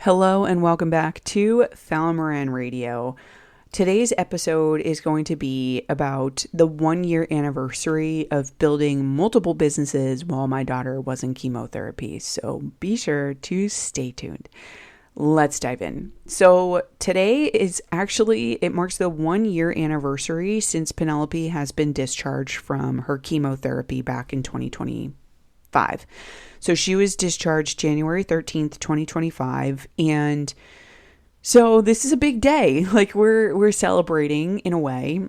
Hello and welcome back to Falamoran Radio. Today's episode is going to be about the 1-year anniversary of building multiple businesses while my daughter was in chemotherapy. So be sure to stay tuned. Let's dive in. So today is actually, it marks the 1-year anniversary since Penelope has been discharged from her chemotherapy back in 2025. So she was discharged January 13th, 2025. And so this is a big day. Like we're celebrating in a way.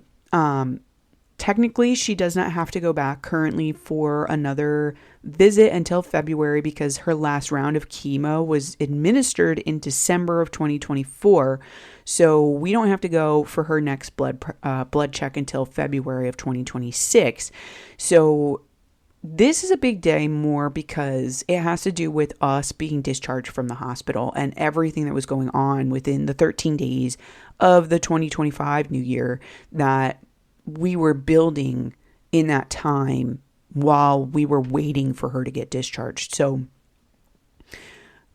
Technically, she does not have to go back currently for another visit until February because her last round of chemo was administered in December of 2024. So we don't have to go for her next blood check until February of 2026. So this is a big day more because it has to do with us being discharged from the hospital and everything that was going on within the 13 days of the 2025 new year that we were building in that time while we were waiting for her to get discharged. So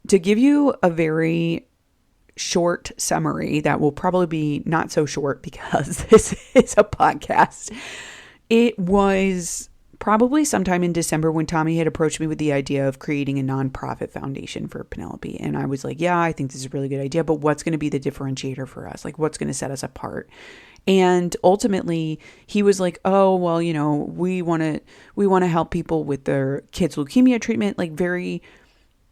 to give you a very short summary that will probably be not so short because this is a podcast, it was probably sometime in December when Tommy had approached me with the idea of creating a nonprofit foundation for Penelope. And I was like, yeah, I think this is a really good idea, but what's going to be the differentiator for us? Like, what's going to set us apart? And ultimately he was like, oh, well, you know, we want to help people with their kids' leukemia treatment, like very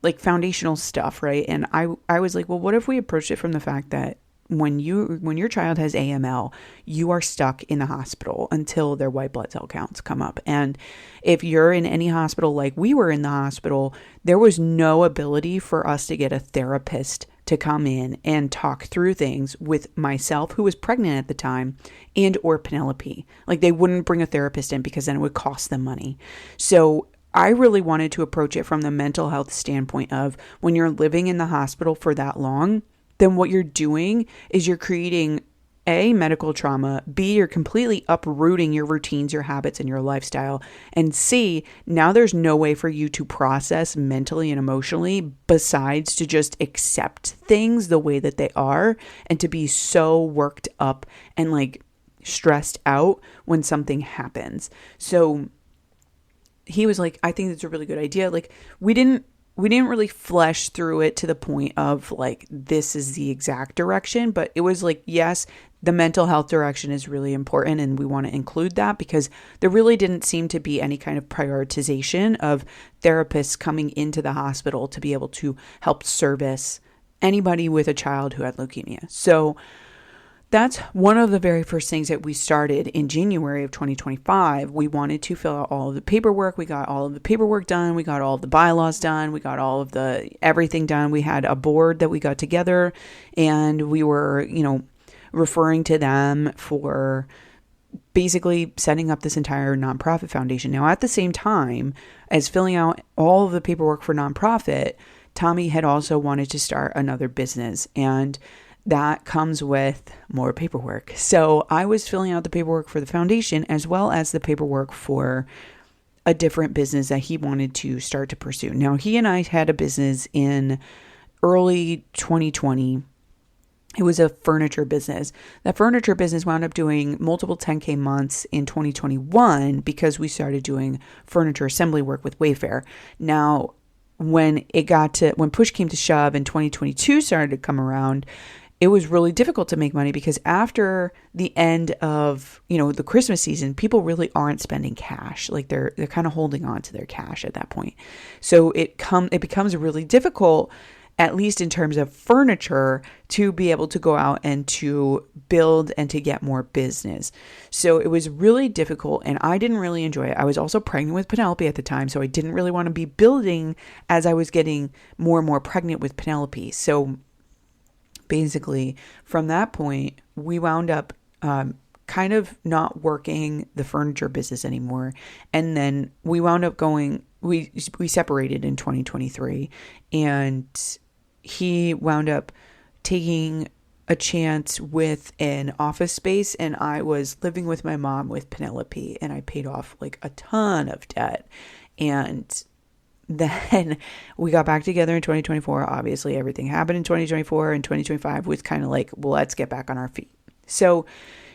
like foundational stuff. Right. And I was like, well, what if we approached it from the fact that when your child has AML, you are stuck in the hospital until their white blood cell counts come up. And if you're in any hospital, like we were in the hospital, there was no ability for us to get a therapist to come in and talk through things with myself, who was pregnant at the time, and or Penelope. Like they wouldn't bring a therapist in because then it would cost them money. So I really wanted to approach it from the mental health standpoint of when you're living in the hospital for that long, then what you're doing is you're creating A, medical trauma, B, you're completely uprooting your routines, your habits, and your lifestyle, and C, now there's no way for you to process mentally and emotionally besides to just accept things the way that they are and to be so worked up and like stressed out when something happens. So he was like, I think that's a really good idea. Like we didn't really flesh through it to the point of like, this is the exact direction, but it was like, yes, the mental health direction is really important and we want to include that because there really didn't seem to be any kind of prioritization of therapists coming into the hospital to be able to help service anybody with a child who had leukemia. So that's one of the very first things that we started in January of 2025. We wanted to fill out all of the paperwork. We got all of the paperwork done. We got all of the bylaws done. We got all of the everything done. We had a board that we got together and we were, referring to them for basically setting up this entire nonprofit foundation. Now, at the same time as filling out all of the paperwork for nonprofit, Tommy had also wanted to start another business, and that comes with more paperwork. So I was filling out the paperwork for the foundation as well as the paperwork for a different business that he wanted to start to pursue. Now, he and I had a business in early 2020. It was a furniture business. That furniture business wound up doing multiple 10K months in 2021 because we started doing furniture assembly work with Wayfair. Now, when push came to shove and 2022 started to come around, it was really difficult to make money because after the end of, the Christmas season, people really aren't spending cash. Like they're kind of holding on to their cash at that point. So it becomes really difficult, at least in terms of furniture, to be able to go out and to build and to get more business. So it was really difficult and I didn't really enjoy it. I was also pregnant with Penelope at the time, so I didn't really want to be building as I was getting more and more pregnant with Penelope. So basically, from that point, we wound up kind of not working the furniture business anymore. And then we wound up we separated in 2023, and he wound up taking a chance with an office space, and I was living with my mom with Penelope, and I paid off like a ton of debt. And then we got back together in 2024. Obviously, everything happened in 2024, and 2025 was kind of like, well, let's get back on our feet. So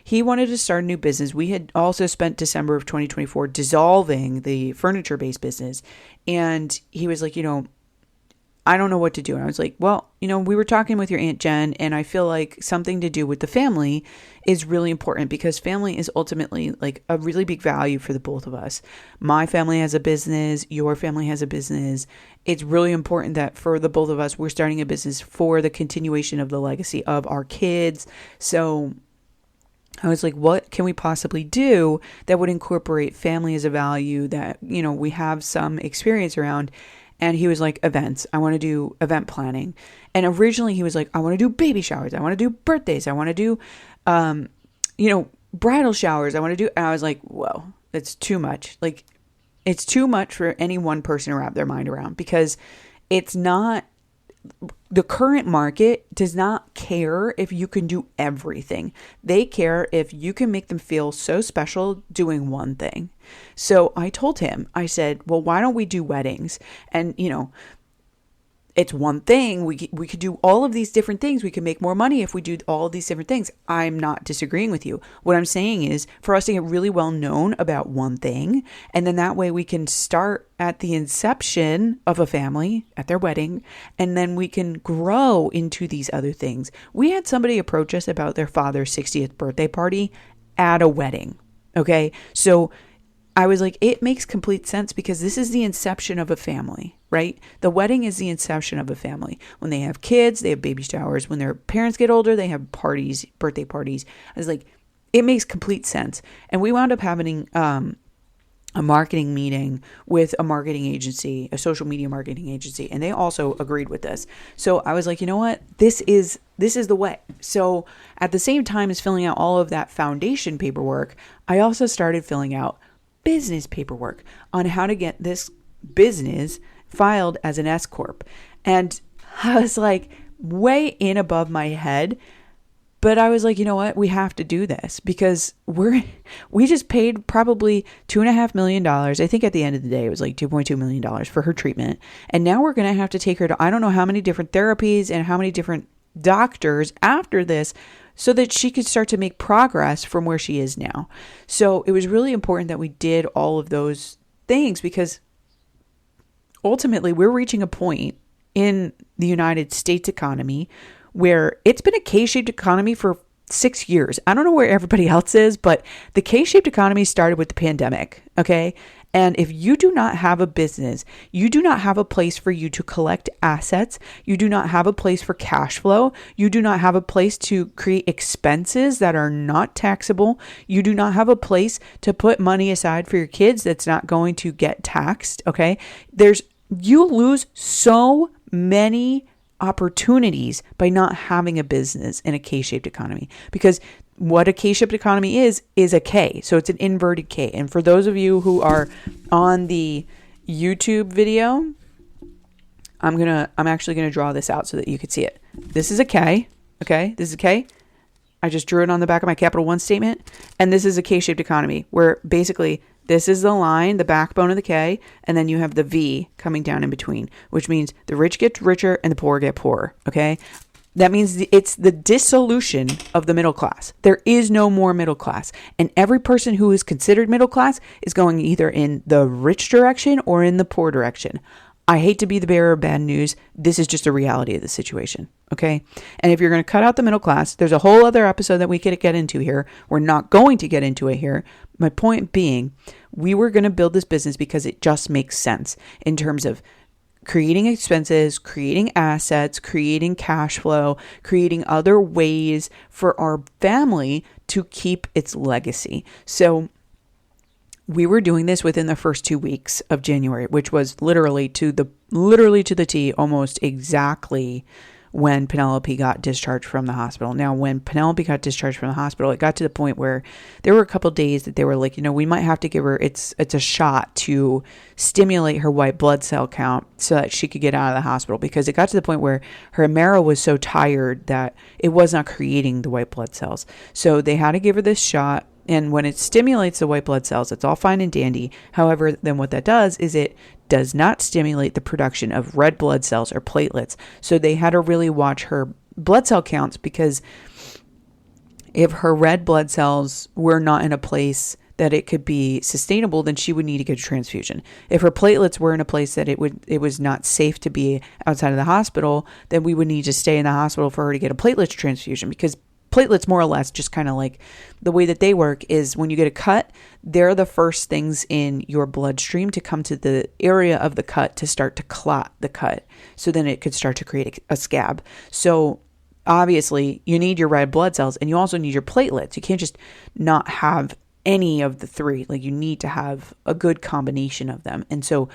he wanted to start a new business. We had also spent December of 2024 dissolving the furniture-based business. And he was like, I don't know what to do. And I was like, well, we were talking with your Aunt Jen, and I feel like something to do with the family is really important, because family is ultimately like a really big value for the both of us. My family has a business. Your family has a business. It's really important that for the both of us, we're starting a business for the continuation of the legacy of our kids. So I was like, what can we possibly do that would incorporate family as a value that, we have some experience around? And he was like, events. I want to do event planning. And originally he was like, I want to do baby showers. I want to do birthdays. I want to do, bridal showers. I want to do, and I was like, whoa, that's too much. Like, it's too much for any one person to wrap their mind around, because it's not, the current market does not care if you can do everything. They care if you can make them feel so special doing one thing. So I told him, I said, well, why don't we do weddings? And, it's one thing. We could do all of these different things. We can make more money if we do all of these different things. I'm not disagreeing with you. What I'm saying is for us to get really well known about one thing, and then that way we can start at the inception of a family at their wedding, and then we can grow into these other things. We had somebody approach us about their father's 60th birthday party at a wedding. Okay. So I was like, it makes complete sense, because this is the inception of a family, right? The wedding is the inception of a family. When they have kids, they have baby showers. When their parents get older, they have parties, birthday parties. I was like, it makes complete sense. And we wound up having a marketing meeting with a marketing agency, a social media marketing agency, and they also agreed with this. So I was like, you know what? This is the way. So at the same time as filling out all of that foundation paperwork, I also started filling out business paperwork on how to get this business filed as an S Corp. And I was like way in above my head, but I was like, you know what? We have to do this, because we just paid probably $2.5 million. I think at the end of the day, it was like $2.2 million for her treatment. And now we're going to have to take her to, I don't know how many different therapies and how many different doctors after this, so that she could start to make progress from where she is now. So it was really important that we did all of those things, because ultimately we're reaching a point in the United States economy where it's been a K-shaped economy for 6 years. I don't know where everybody else is, but the K-shaped economy started with the pandemic. Okay. And if you do not have a business, you do not have a place for you to collect assets. You do not have a place for cash flow. You do not have a place to create expenses that are not taxable. You do not have a place to put money aside for your kids that's not going to get taxed. Okay. You lose so many opportunities by not having a business in a K-shaped economy, because what a K-shaped economy is a K. So it's an inverted K. And for those of you who are on the YouTube video, I'm actually going to draw this out so that you can see it. This is a K. Okay. This is a K. I just drew it on the back of my Capital One statement. And this is a K-shaped economy, where basically this is the line, the backbone of the K, and then you have the V coming down in between, which means the rich get richer and the poor get poorer. Okay. That means it's the dissolution of the middle class. There is no more middle class. And every person who is considered middle class is going either in the rich direction or in the poor direction. I hate to be the bearer of bad news. This is just a reality of the situation. Okay. And if you're going to cut out the middle class, there's a whole other episode that we could get into here. We're not going to get into it here. My point being, we were going to build this business because it just makes sense in terms of creating expenses, creating assets, creating cash flow, creating other ways for our family to keep its legacy. So we were doing this within the first 2 weeks of January, which was literally to the T, almost exactly when Penelope got discharged from the hospital. Now, when Penelope got discharged from the hospital, it got to the point where there were a couple days that they were like, we might have to give her, it's a shot to stimulate her white blood cell count so that she could get out of the hospital, because it got to the point where her marrow was so tired that it was not creating the white blood cells. So they had to give her this shot. And when it stimulates the white blood cells, it's all fine and dandy. However, then what that does is it does not stimulate the production of red blood cells or platelets. So they had to really watch her blood cell counts, because if her red blood cells were not in a place that it could be sustainable, then she would need to get a transfusion. If her platelets were in a place that it was not safe to be outside of the hospital, then we would need to stay in the hospital for her to get a platelets transfusion, because platelets, more or less, just kind of like the way that they work is when you get a cut, they're the first things in your bloodstream to come to the area of the cut to start to clot the cut. So then it could start to create a scab. So obviously you need your red blood cells, and you also need your platelets. You can't just not have any of the three. Like, you need to have a good combination of them. And so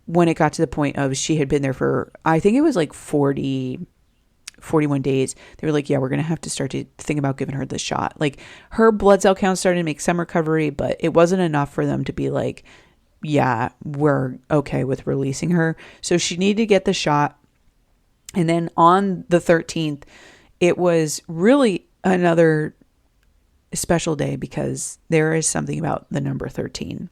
when it got to the point of she had been there for, I think it was like 41 days, they were like, yeah, we're going to have to start to think about giving her this shot. Like, her blood cell count started to make some recovery, but it wasn't enough for them to be like, yeah, we're okay with releasing her. So she needed to get the shot. And then on the 13th, it was really another special day, because there is something about the number 13.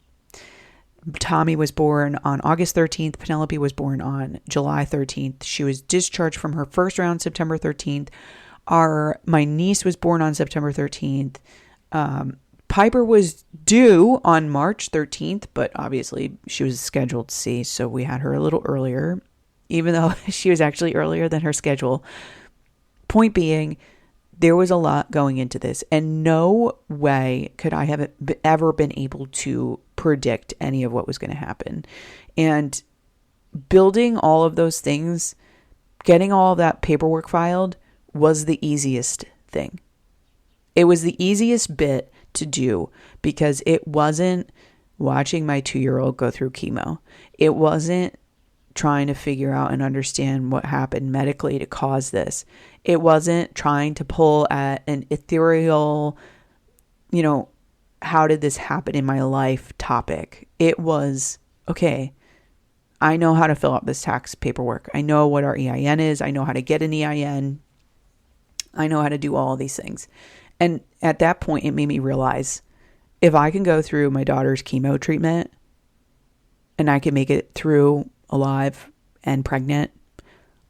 Tommy was born on August 13th. Penelope was born on July 13th. She was discharged from her first round September 13th. My niece was born on September 13th. Piper was due on March 13th, but obviously she was scheduled C, so we had her a little earlier, even though she was actually earlier than her schedule. Point being, there was a lot going into this, and no way could I have ever been able to predict any of what was going to happen. And building all of those things, getting all of that paperwork filed, was the easiest thing. It was the easiest bit to do, because it wasn't watching my 2-year-old go through chemo. It wasn't trying to figure out and understand what happened medically to cause this. It wasn't trying to pull at an ethereal, how did this happen in my life topic. It was, okay, I know how to fill out this tax paperwork. I know what our EIN is. I know how to get an EIN. I know how to do all of these things. And at that point, it made me realize, if I can go through my daughter's chemo treatment and I can make it through alive and pregnant,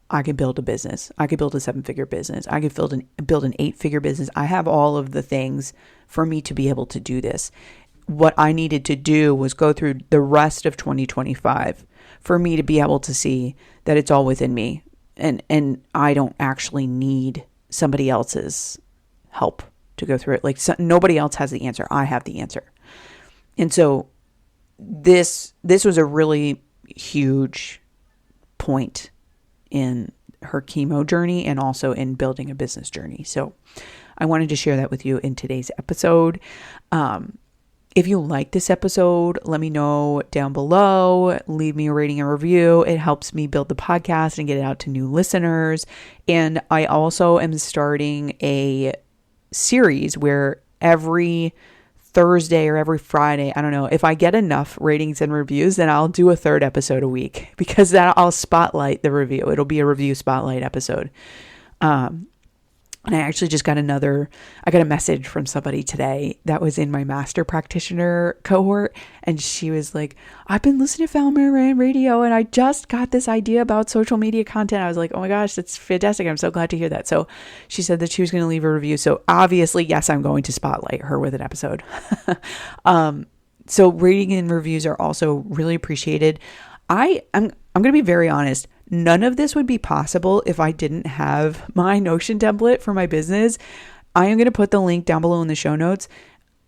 I could build a business. I could build a 7-figure business. I could build an 8-figure business. I have all of the things for me to be able to do this. What I needed to do was go through the rest of 2025 for me to be able to see that it's all within me, and I don't actually need somebody else's help to go through it. Like, nobody else has the answer. I have the answer. And so this was a really huge point in her chemo journey, and also in building a business journey. So I wanted to share that with you in today's episode. If you like this episode, let me know down below. Leave me a rating and review. It helps me build the podcast and get it out to new listeners. And I also am starting a series where every Thursday or every Friday, I don't know, if I get enough ratings and reviews, then I'll do a 3rd episode a week, because that I'll spotlight the review. It'll be a review spotlight episode. And I actually just got I got a message from somebody today that was in my master practitioner cohort. And she was like, I've been listening to Falmer Radio, and I just got this idea about social media content. I was like, oh my gosh, that's fantastic. I'm so glad to hear that. So she said that she was going to leave a review. So obviously, yes, I'm going to spotlight her with an episode. So rating and reviews are also really appreciated. I'm going to be very honest. None of this would be possible if I didn't have my Notion template for my business. I am going to put the link down below in the show notes.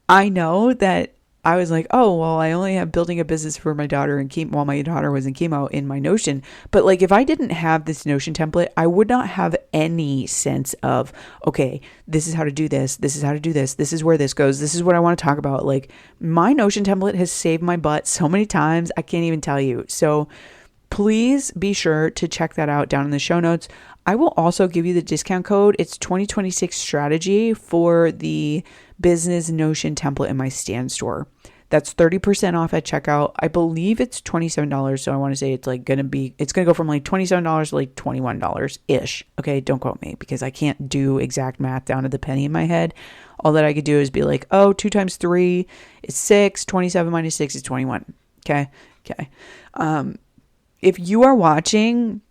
I know that I was like, oh, well, I only have building a business for my daughter and chemo while my daughter was in chemo in my Notion. But like, if I didn't have this Notion template, I would not have any sense of, okay, this is how to do this. This is how to do this. This is where this goes. This is what I want to talk about. Like, my Notion template has saved my butt so many times. I can't even tell you. So please be sure to check that out down in the show notes. I will also give you the discount code. It's 2026 strategy for the business Notion template in my Stand store. That's 30% off at checkout. I believe it's $27. So I want to say it's going to go from like $27 to like $21-ish. Okay. Don't quote me because I can't do exact math down to the penny in my head. All that I could do is be like, 2 times 3 is 6, 27 minus 6 is 21. Okay. If you are watching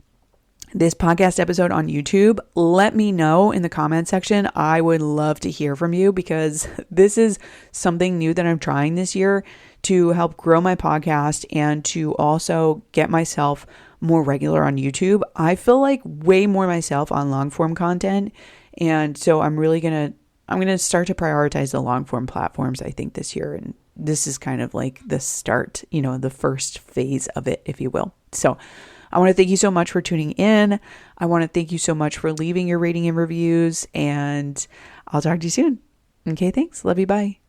this podcast episode on YouTube, let me know in the comment section. I would love to hear from you because this is something new that I'm trying this year to help grow my podcast and to also get myself more regular on YouTube. I feel like way more myself on long form content. And so I'm going to start to prioritize the long form platforms, I think, this year. And this is kind of like the start, the first phase of it, if you will. So I want to thank you so much for tuning in. I want to thank you so much for leaving your rating and reviews, and I'll talk to you soon. Okay, thanks. Love you. Bye.